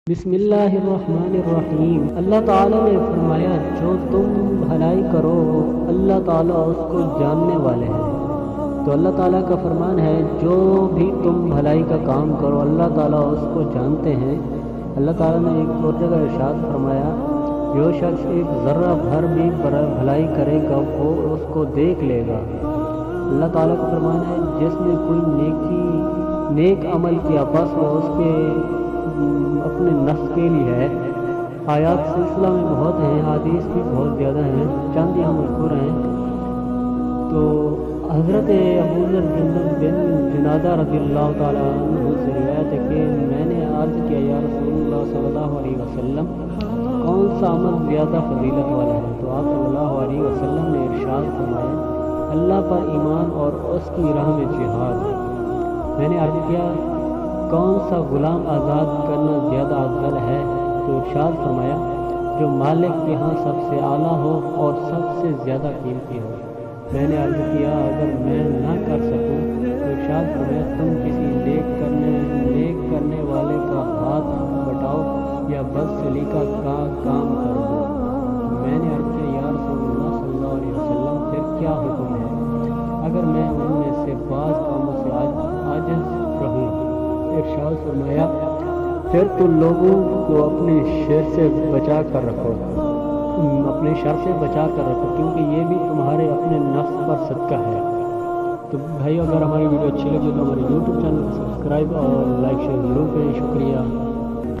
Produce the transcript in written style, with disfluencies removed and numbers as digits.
بسم اللہ الرحمن الرحیم۔ اللہ تعالیٰ نے فرمایا جو تم بھلائی کرو اللہ تعالیٰ اس کو جاننے والے ہیں۔ تو اللہ تعالیٰ کا فرمان ہے جو بھی تم بھلائی کا کام کرو اللہ تعالیٰ اس کو جانتے ہیں۔ اللہ تعالیٰ نے ایک اور جگہ ارشاد فرمایا جو شخص ایک ذرہ بھر بھی بھلائی کرے گا وہ اس کو دیکھ لے گا۔ اللہ تعالیٰ کا فرمان ہے جس نے کوئی نیک عمل کیا بس وہ اس کے اپنے نفس کے لیے ہے۔ آیات سلسلہ میں بہت ہیں، حدیث بھی بہت زیادہ ہیں، چند یہاں مذکور ہیں۔ تو حضرت ابو ذر بن جنادہ رضی اللہ تعالیٰ عنہ سے روایت ہے کہ میں نے عرض کیا یا رسول اللہ صلی اللہ علیہ وسلم کون سا عمل زیادہ فضیلت والا ہے؟ تو آپ صلی اللہ علیہ وسلم نے ارشاد فرمایا اللہ پر ایمان اور اس کی راہ میں جہاد۔ میں نے عرض کیا کون سا غلام آزاد کرنا زیادہ افضل ہے؟ تو ارشاد فرمایا جو مالک کے ہاں سب سے اعلیٰ ہو اور سب سے زیادہ قیمتی ہو۔ میں نے عرض کیا اگر میں نہ کر سکوں تو ارشاد فرمایا تم کسی نیک کرنے والے کا ہاتھ بٹاؤ یا بد سلیقہ کا کام کر دو۔ میں نے عرض کیا یا رسول اللہ صلی اللہ علیہ وسلم پھر کیا حکم ہے اگر میں ان میں سے بعض کاموں سے عاجز رہوں؟ ارشاد فرمایا پھر تو لوگوں کو اپنے شر سے بچا کر رکھو کیونکہ یہ بھی تمہارے اپنے نفس پر صدقہ ہے۔ تو بھائی اگر ہماری ویڈیو اچھی لگے تو ہمارے YouTube چینل کو سبسکرائب اور لائک شیئر ضرور کریں۔ شکریہ۔